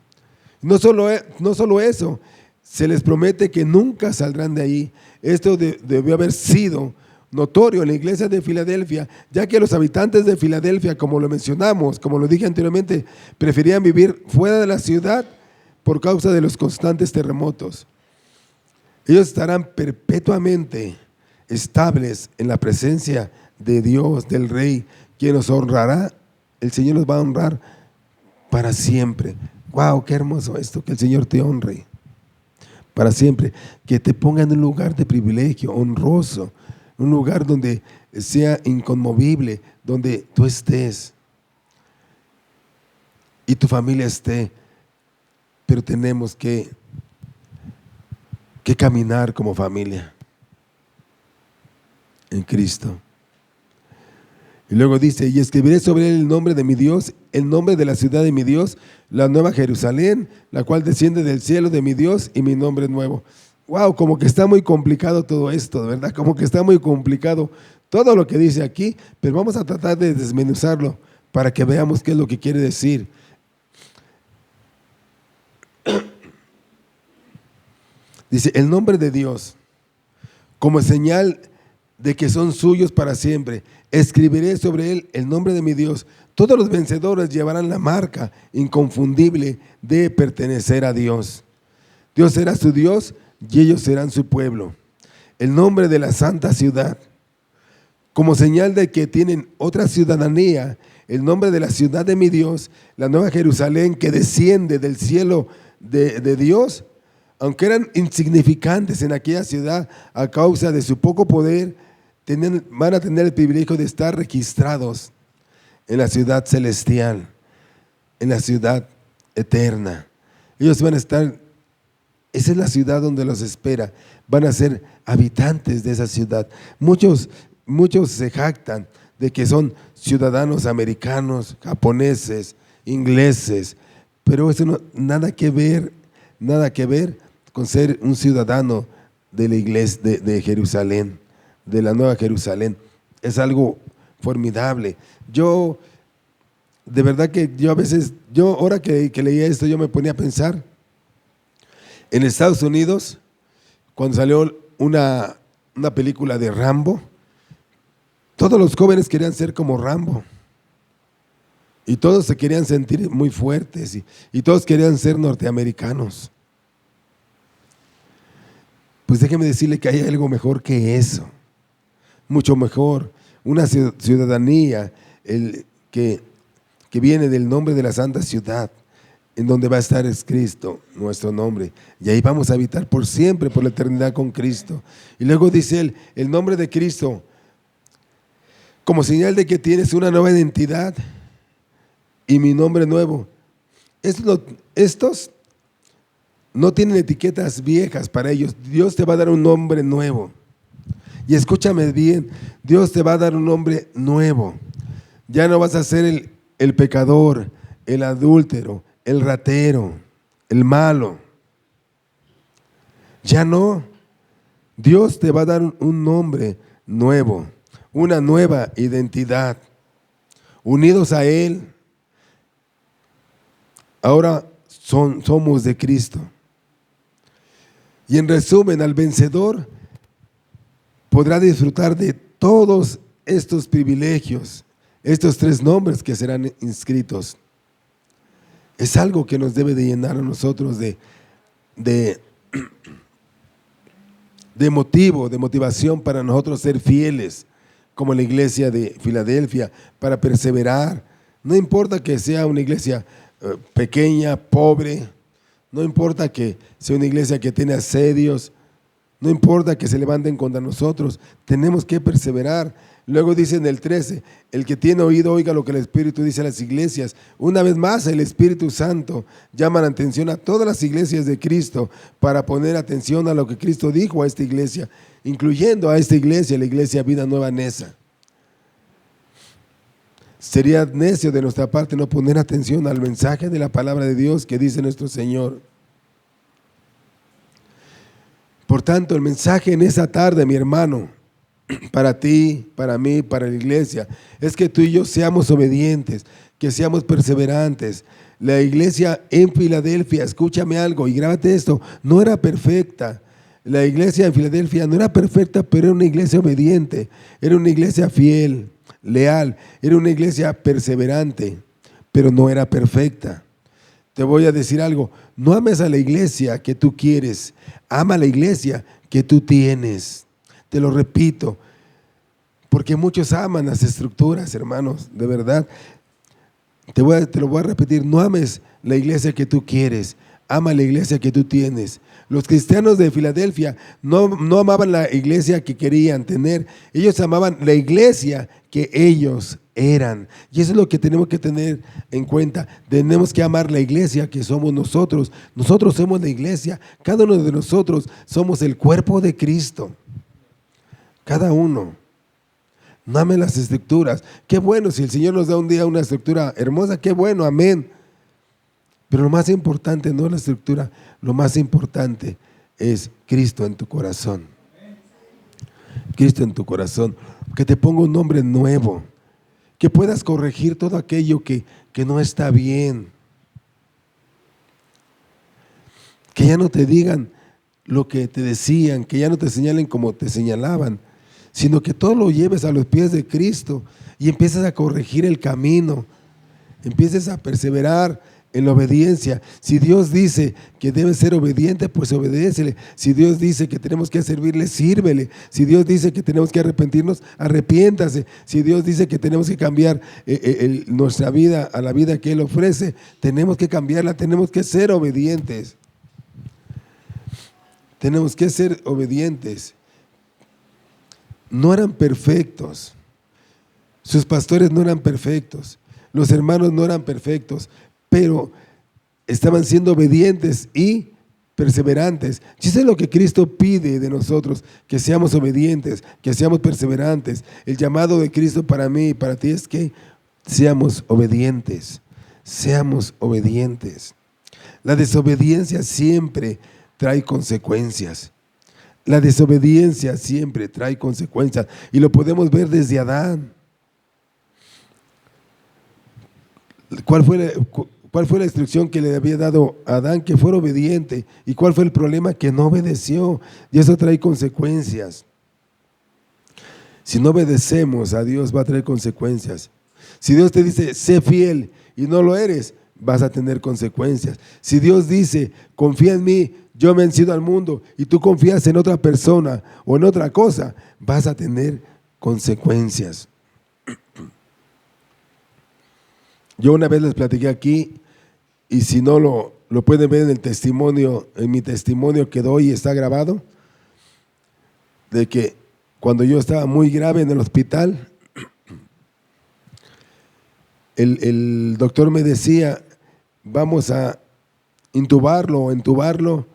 No solo eso, se les promete que nunca saldrán de ahí. Esto debió haber sido notorio en la iglesia de Filadelfia, ya que los habitantes de Filadelfia, como lo mencionamos, como lo dije anteriormente, preferían vivir fuera de la ciudad por causa de los constantes terremotos. Ellos estarán perpetuamente estables en la presencia de Dios, del Rey, quien nos honrará. El Señor nos va a honrar para siempre. ¡Wow! ¡Qué hermoso esto! Que el Señor te honre para siempre, que te ponga en un lugar de privilegio, honroso, un lugar donde sea inconmovible, donde tú estés y tu familia esté. Pero tenemos que caminar como familia en Cristo. Y luego dice, y escribiré sobre él el nombre de mi Dios, el nombre de la ciudad de mi Dios, la nueva Jerusalén, la cual desciende del cielo de mi Dios, y mi nombre nuevo. Wow, como que está muy complicado todo esto, ¿verdad? Como que está muy complicado todo lo que dice aquí, pero vamos a tratar de desmenuzarlo para que veamos qué es lo que quiere decir. Dice, el nombre de Dios, como señal de que son suyos para siempre, escribiré sobre él el nombre de mi Dios. Todos los vencedores llevarán la marca inconfundible de pertenecer a Dios. Dios será su Dios y ellos serán su pueblo. El nombre de la santa ciudad, como señal de que tienen otra ciudadanía, el nombre de la ciudad de mi Dios, la nueva Jerusalén que desciende del cielo de Dios, aunque eran insignificantes en aquella ciudad a causa de su poco poder, van a tener el privilegio de estar registrados en la ciudad celestial, en la ciudad eterna. Ellos van a estar, esa es la ciudad donde los espera, van a ser habitantes de esa ciudad. Muchos se jactan de que son ciudadanos americanos, japoneses, ingleses, pero eso no, nada que ver con ser un ciudadano de la iglesia de Jerusalén, de la Nueva Jerusalén. Es algo formidable. De verdad que yo a veces, ahora que leía esto, yo me ponía a pensar, en Estados Unidos, cuando salió una película de Rambo, todos los jóvenes querían ser como Rambo. Y todos se querían sentir muy fuertes y todos querían ser norteamericanos. Pues déjeme decirle que hay algo mejor que eso, mucho mejor, una ciudadanía que viene del nombre de la santa ciudad, en donde va a estar Cristo, nuestro nombre, y ahí vamos a habitar por siempre, por la eternidad con Cristo. Y luego dice él, el nombre de Cristo, como señal de que tienes una nueva identidad y mi nombre nuevo. Estos no tienen etiquetas viejas para ellos. Dios te va a dar un nombre nuevo. Y escúchame bien, Dios te va a dar un nombre nuevo. Ya no vas a ser el pecador, el adúltero, el ratero, el malo. Ya no. Dios te va a dar un nombre nuevo, una nueva identidad. Unidos a Él, ahora somos de Cristo. Y en resumen, al vencedor podrá disfrutar de todos estos privilegios, estos 3 nombres que serán inscritos. Es algo que nos debe de llenar a nosotros de motivación para nosotros ser fieles, como la iglesia de Filadelfia, para perseverar. No importa que sea una iglesia pequeña, pobre, no importa que sea una iglesia que tiene asedios, no importa que se levanten contra nosotros, tenemos que perseverar. Luego dice en el 13, el que tiene oído oiga lo que el Espíritu dice a las iglesias. Una vez más el Espíritu Santo llama la atención a todas las iglesias de Cristo para poner atención a lo que Cristo dijo a esta iglesia, incluyendo a esta iglesia, la iglesia Vida Nueva Neza. Sería necio de nuestra parte no poner atención al mensaje de la palabra de Dios que dice nuestro Señor. Por tanto, el mensaje en esa tarde, mi hermano, para ti, para mí, para la iglesia, es que tú y yo seamos obedientes, que seamos perseverantes. La iglesia en Filadelfia, escúchame algo y grábate esto, no era perfecta. La iglesia en Filadelfia no era perfecta, pero era una iglesia obediente, era una iglesia fiel, leal, era una iglesia perseverante, pero no era perfecta. Te voy a decir algo, no ames a la iglesia que tú quieres, ama a la iglesia que tú tienes. Te lo repito, porque muchos aman las estructuras, hermanos, de verdad. Te lo voy a repetir, no ames la iglesia que tú quieres, ama la iglesia que tú tienes. Los cristianos de Filadelfia no amaban la iglesia que querían tener, ellos amaban la iglesia que ellos eran. Y eso es lo que tenemos que tener en cuenta. Tenemos que amar la iglesia que somos nosotros. Nosotros somos la iglesia, cada uno de nosotros somos el cuerpo de Cristo. Cada uno. No amen las estructuras. Qué bueno, si el Señor nos da un día una estructura hermosa, qué bueno, amén. Pero lo más importante no es la estructura, lo más importante es Cristo en tu corazón. Cristo en tu corazón. Que te ponga un nombre nuevo. Que puedas corregir todo aquello que no está bien. Que ya no te digan lo que te decían, que ya no te señalen como te señalaban, sino que todo lo lleves a los pies de Cristo y empieces a corregir el camino, empieces a perseverar en la obediencia. Si Dios dice que debes ser obediente, pues obedécele. Si Dios dice que tenemos que servirle, sírvele. Si Dios dice que tenemos que arrepentirnos, arrepiéntase. Si Dios dice que tenemos que cambiar nuestra vida a la vida que Él ofrece, tenemos que cambiarla, tenemos que ser obedientes. Tenemos que ser obedientes. No eran perfectos. Sus pastores no eran perfectos. Los hermanos no eran perfectos, pero estaban siendo obedientes y perseverantes. Y eso es lo que Cristo pide de nosotros, que seamos obedientes, que seamos perseverantes. El llamado de Cristo para mí y para ti es que seamos obedientes. Seamos obedientes. La desobediencia siempre trae consecuencias. La desobediencia siempre trae consecuencias. Y lo podemos ver desde Adán. ¿Cuál fue la instrucción que le había dado a Adán? Que fuera obediente. ¿Y cuál fue el problema? Que no obedeció. Y eso trae consecuencias. Si no obedecemos a Dios, va a traer consecuencias. Si Dios te dice, sé fiel, y no lo eres, vas a tener consecuencias. Si Dios dice, confía en mí, yo he vencido al mundo, y tú confías en otra persona o en otra cosa, vas a tener consecuencias. Yo una vez les platiqué aquí, y si no lo pueden ver en el testimonio, en mi testimonio que doy, está grabado, de que cuando yo estaba muy grave en el hospital, el doctor me decía, vamos a entubarlo,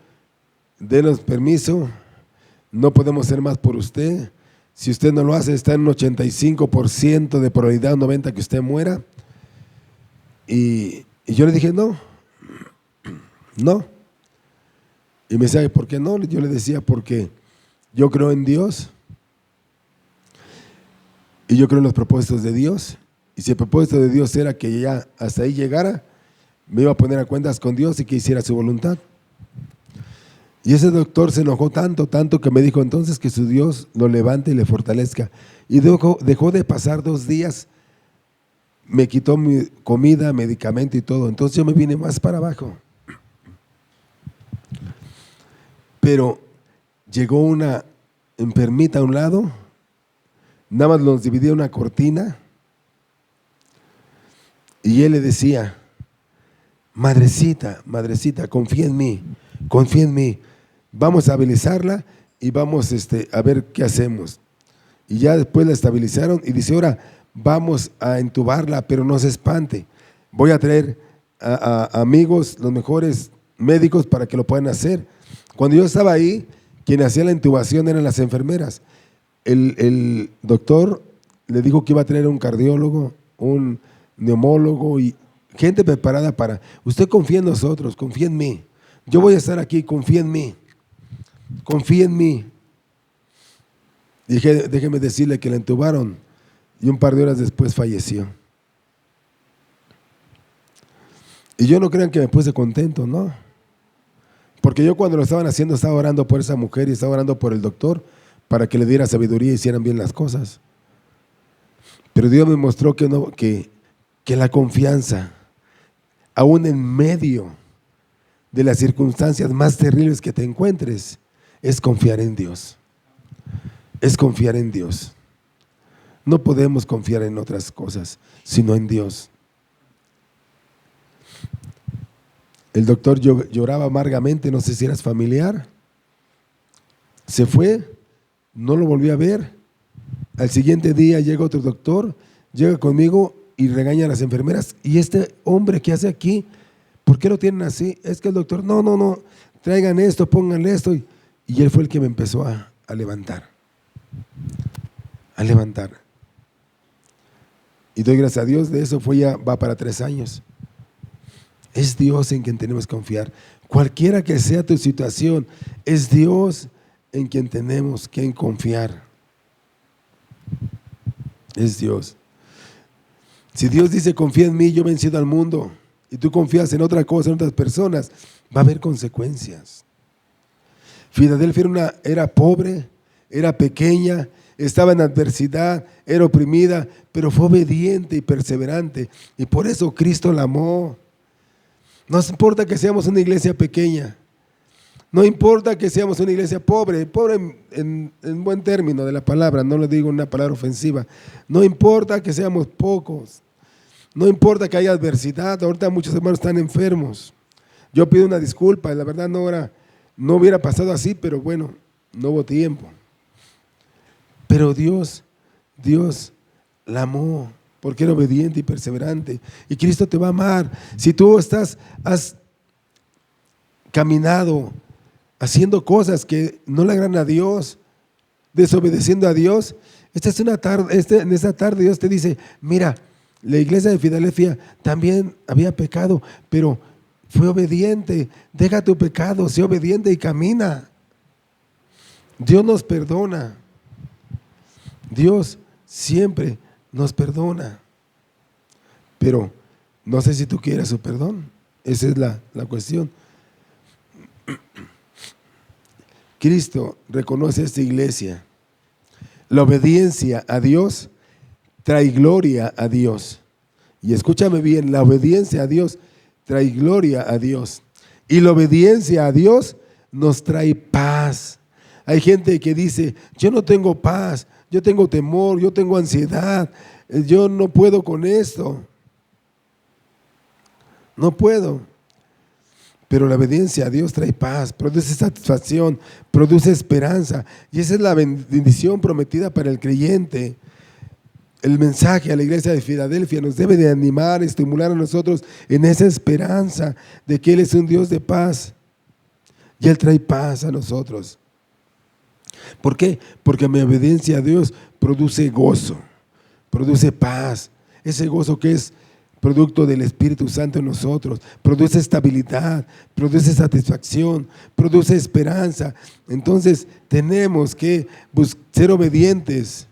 denos permiso, no podemos hacer más por usted. Si usted no lo hace, está en un 85% de probabilidad, 90% que usted muera. Y yo le dije, no. Y me decía, ¿por qué no? Yo le decía, porque yo creo en Dios y yo creo en los propósitos de Dios. Y si el propósito de Dios era que ya hasta ahí llegara, me iba a poner a cuentas con Dios y que hiciera su voluntad. Y ese doctor se enojó tanto que me dijo entonces que su Dios lo levante y le fortalezca. Y dejó de pasar 2 días, me quitó mi comida, medicamento y todo. Entonces yo me vine más para abajo. Pero llegó una enfermita a un lado, nada más nos dividía una cortina, y él le decía, madrecita, confía en mí, vamos a estabilizarla y vamos a ver qué hacemos. Y ya después la estabilizaron y dice, ahora vamos a entubarla, pero no se espante, voy a traer a amigos, los mejores médicos para que lo puedan hacer. Cuando yo estaba ahí, quien hacía la intubación eran las enfermeras. El doctor le dijo que iba a traer un cardiólogo, un neumólogo y gente preparada para, usted confía en nosotros, confía en mí, yo voy a estar aquí, confía en mí. Dije, déjeme decirle que la entubaron y un par de horas después falleció. Y yo no crean que me puse contento, no. Porque yo cuando lo estaban haciendo estaba orando por esa mujer y estaba orando por el doctor para que le diera sabiduría y hicieran bien las cosas. Pero Dios me mostró que la confianza, aún en medio de las circunstancias más terribles que te encuentres, es confiar en Dios. Es confiar en Dios. No podemos confiar en otras cosas, sino en Dios. El doctor lloraba amargamente, no sé si eras familiar. Se fue, no lo volví a ver. Al siguiente día llega otro doctor, llega conmigo y regaña a las enfermeras. ¿Y este hombre qué hace aquí? ¿Por qué lo tienen así? Es que el doctor, no, traigan esto, pónganle esto. Y él fue el que me empezó a levantar. Y doy gracias a Dios, de eso va para 3 años. Es Dios en quien tenemos que confiar. Cualquiera que sea tu situación, es Dios en quien tenemos que confiar. Es Dios. Si Dios dice, confía en mí, yo he vencido al mundo, y tú confías en otra cosa, en otras personas, va a haber consecuencias. Filadelfia era pobre, era pequeña, estaba en adversidad, era oprimida, pero fue obediente y perseverante, y por eso Cristo la amó. No importa que seamos una iglesia pequeña, no importa que seamos una iglesia pobre en buen término de la palabra, no le digo una palabra ofensiva, no importa que seamos pocos, no importa que haya adversidad. Ahorita muchos hermanos están enfermos. Yo pido una disculpa, la verdad no era no hubiera pasado así, pero bueno, no hubo tiempo. Pero Dios la amó porque era obediente y perseverante. Y Cristo te va a amar. Si tú has caminado haciendo cosas que no le agradan a Dios, desobedeciendo a Dios, en esta tarde Dios te dice, mira, la iglesia de Filadelfia también había pecado, pero fue obediente. Deja tu pecado, sé obediente y camina. Dios nos perdona. Dios siempre nos perdona. Pero no sé si tú quieres su perdón. Esa es la cuestión. Cristo reconoce a esta iglesia. La obediencia a Dios trae gloria a Dios. Y escúchame bien, la obediencia a Dios trae gloria a Dios. Y la obediencia a Dios nos trae paz. Hay gente que dice, yo no tengo paz, yo tengo temor, yo tengo ansiedad, yo no puedo con esto. No puedo. Pero la obediencia a Dios trae paz, produce satisfacción, produce esperanza. Y esa es la bendición prometida para el creyente. El mensaje a la iglesia de Filadelfia nos debe de animar, estimular a nosotros en esa esperanza de que Él es un Dios de paz. Y Él trae paz a nosotros. ¿Por qué? Porque mi obediencia a Dios produce gozo, produce paz. Ese gozo que es producto del Espíritu Santo en nosotros, produce estabilidad, produce satisfacción, produce esperanza. Entonces tenemos que ser obedientes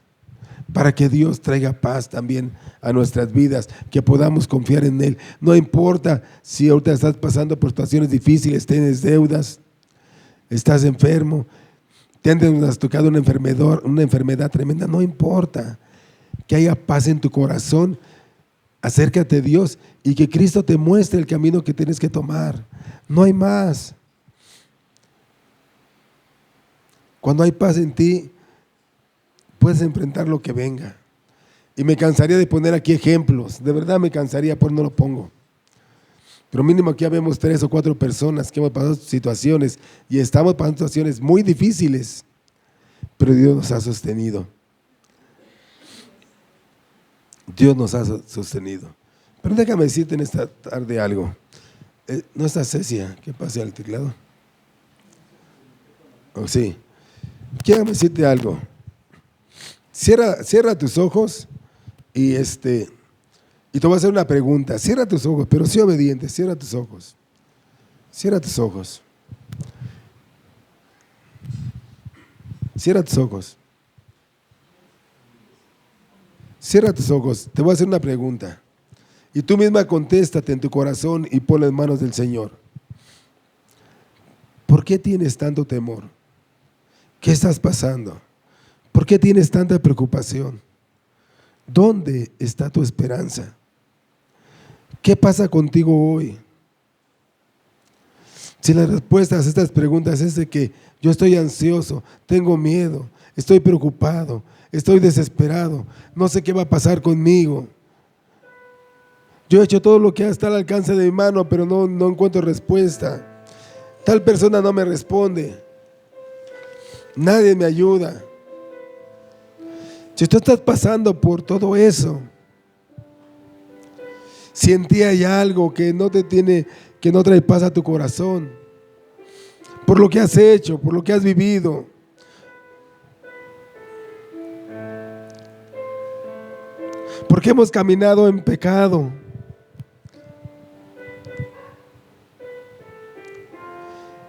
para que Dios traiga paz también a nuestras vidas, que podamos confiar en Él. No importa si ahorita estás pasando por situaciones difíciles, tienes deudas, estás enfermo, te has tocado una enfermedad tremenda, no importa. Que haya paz en tu corazón. Acércate a Dios y que Cristo te muestre el camino que tienes que tomar. No hay más. Cuando hay paz en ti, puedes enfrentar lo que venga. Y me cansaría de poner aquí ejemplos. De verdad me cansaría, por no lo pongo. Pero mínimo aquí habemos 3 o 4 personas que hemos pasado situaciones y estamos pasando situaciones muy difíciles. Pero Dios nos ha sostenido. Dios nos ha sostenido. Pero déjame decirte en esta tarde algo. ¿No está Cecia? ¿Qué pasa al teclado? Oh, sí. Quiero decirte algo. Cierra tus ojos y te voy a hacer una pregunta. Cierra tus ojos, pero sé obediente. Cierra tus ojos. Cierra tus ojos. Cierra tus ojos. Cierra tus ojos, te voy a hacer una pregunta y tú misma contéstate en tu corazón y ponla en manos del Señor. ¿Por qué tienes tanto temor? ¿Qué estás pasando? ¿Por qué tienes tanta preocupación? ¿Dónde está tu esperanza? ¿Qué pasa contigo hoy? Si la respuesta a estas preguntas es de que yo estoy ansioso, tengo miedo, estoy preocupado, estoy desesperado, no sé qué va a pasar conmigo. Yo he hecho todo lo que está al alcance de mi mano, pero no encuentro respuesta. Tal persona no me responde. Nadie me ayuda. Si tú estás pasando por todo eso, si en ti hay algo que no trae paz a tu corazón, por lo que has hecho, por lo que has vivido, porque hemos caminado en pecado,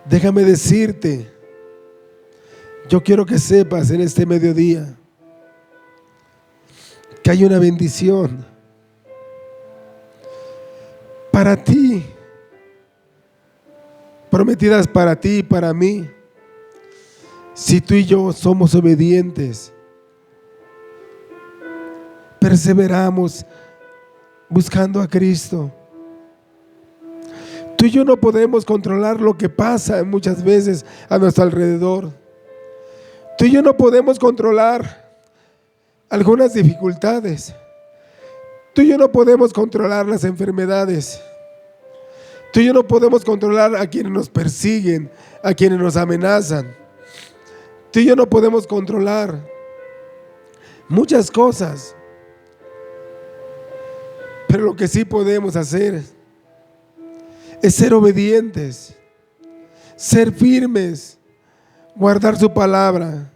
déjame decirte, yo quiero que sepas en este mediodía que hay una bendición para ti, prometidas para ti y para mí, si tú y yo somos obedientes, perseveramos buscando a Cristo. Tú y yo no podemos controlar lo que pasa muchas veces a nuestro alrededor. Tú y yo no podemos controlar algunas dificultades. Tú y yo no podemos controlar las enfermedades. Tú y yo no podemos controlar a quienes nos persiguen, a quienes nos amenazan. Tú y yo no podemos controlar muchas cosas. Pero lo que sí podemos hacer es ser obedientes, ser firmes, guardar su palabra,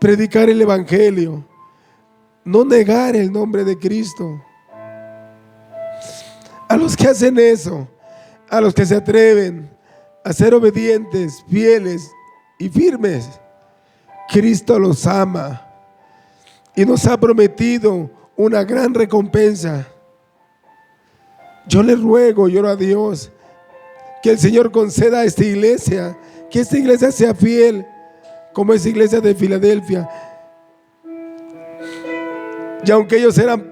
predicar el evangelio, no negar el nombre de Cristo. A los que hacen eso, a los que se atreven a ser obedientes, fieles y firmes, Cristo los ama y nos ha prometido una gran recompensa. Yo le ruego, lloro a Dios, que el Señor conceda a esta iglesia, que esta iglesia sea fiel, como esa iglesia de Filadelfia. Y aunque ellos eran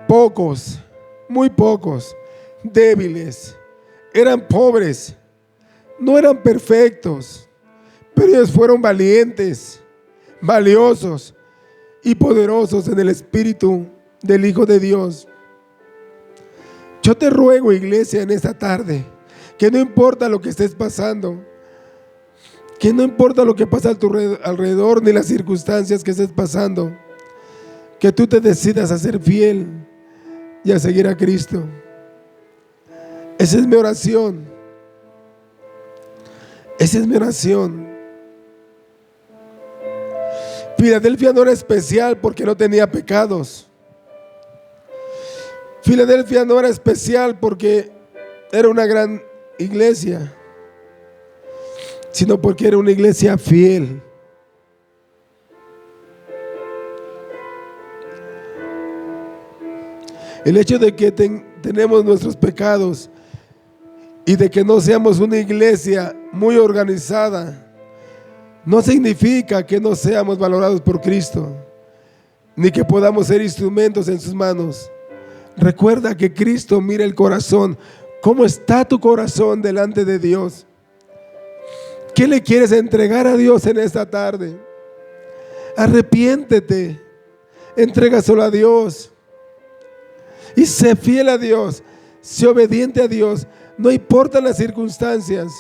pocos, muy pocos, débiles, eran pobres, no eran perfectos, pero ellos fueron valientes, valiosos y poderosos en el Espíritu del Hijo de Dios. Yo te ruego, iglesia, en esta tarde, que no importa lo que estés pasando, que no importa lo que pasa a tu alrededor, ni las circunstancias que estés pasando, que tú te decidas a ser fiel y a seguir a Cristo. Esa es mi oración. Esa es mi oración. Filadelfia no era especial porque no tenía pecados. Filadelfia no era especial porque era una gran iglesia, sino porque era una iglesia fiel. El hecho de que tenemos nuestros pecados y de que no seamos una iglesia muy organizada, no significa que no seamos valorados por Cristo, ni que podamos ser instrumentos en sus manos. Recuerda que Cristo mira el corazón. ¿Cómo está tu corazón delante de Dios? ¿Qué le quieres entregar a Dios en esta tarde? Arrepiéntete, entrégaselo a Dios y sé fiel a Dios, sé obediente a Dios, no importan las circunstancias.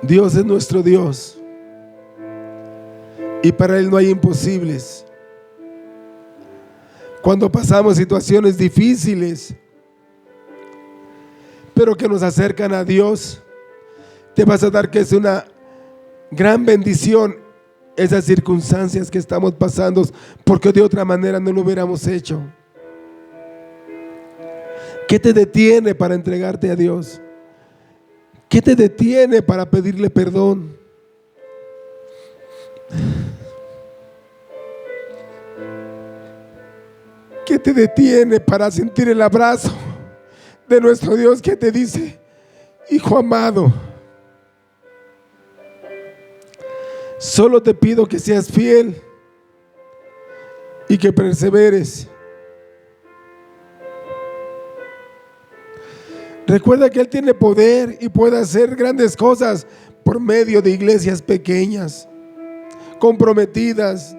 Dios es nuestro Dios y para Él no hay imposibles. Cuando pasamos situaciones difíciles, pero que nos acercan a Dios, te vas a dar que es una gran bendición esas circunstancias que estamos pasando, porque de otra manera no lo hubiéramos hecho. ¿Qué te detiene para entregarte a Dios? ¿Qué te detiene para pedirle perdón? ¿Qué te detiene para sentir el abrazo de nuestro Dios que te dice: hijo amado, solo te pido que seas fiel y que perseveres? Recuerda que Él tiene poder y puede hacer grandes cosas por medio de iglesias pequeñas, comprometidas.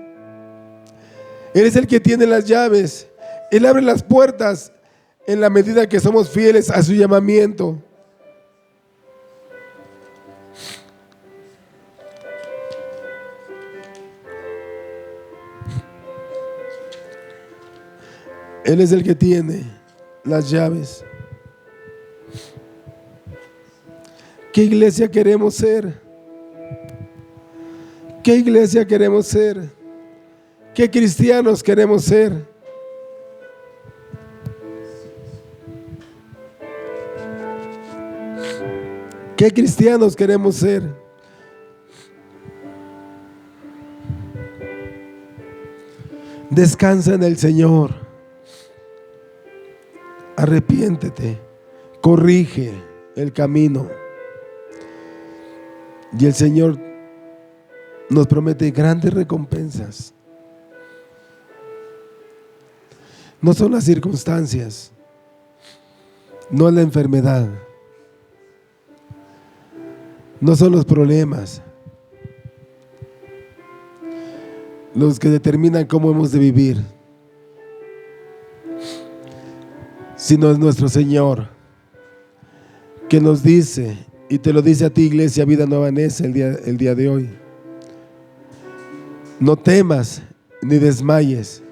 Él es el que tiene las llaves. Él abre las puertas en la medida que somos fieles a su llamamiento. Él es el que tiene las llaves. ¿Qué iglesia queremos ser? ¿Qué iglesia queremos ser? ¿Qué cristianos queremos ser? ¿Qué cristianos queremos ser? Descansa en el Señor. Arrepiéntete. Corrige el camino. Y el Señor nos promete grandes recompensas. No son las circunstancias, no es la enfermedad, no son los problemas los que determinan cómo hemos de vivir. sino es nuestro Señor, que nos dice, y te lo dice a ti, Iglesia Vida Nueva Neza, el día de hoy: no temas ni desmayes,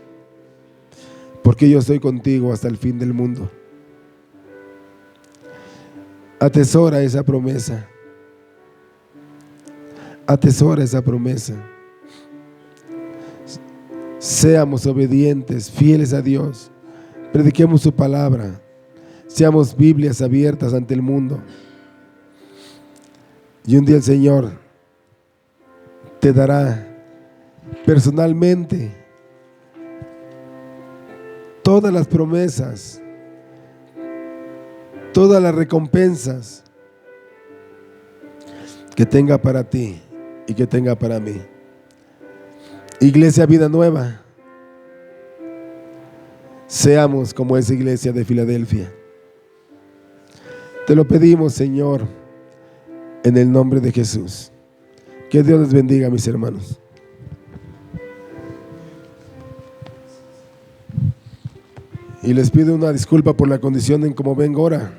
porque yo estoy contigo hasta el fin del mundo. Atesora esa promesa. Atesora esa promesa. Seamos obedientes, fieles a Dios. Prediquemos su palabra. Seamos Biblias abiertas ante el mundo. Y un día el Señor te dará personalmente todas las promesas, todas las recompensas que tenga para ti y que tenga para mí. Iglesia Vida Nueva, seamos como esa iglesia de Filadelfia. Te lo pedimos, Señor, en el nombre de Jesús. Que Dios les bendiga, mis hermanos. Y les pido una disculpa por la condición en cómo vengo ahora.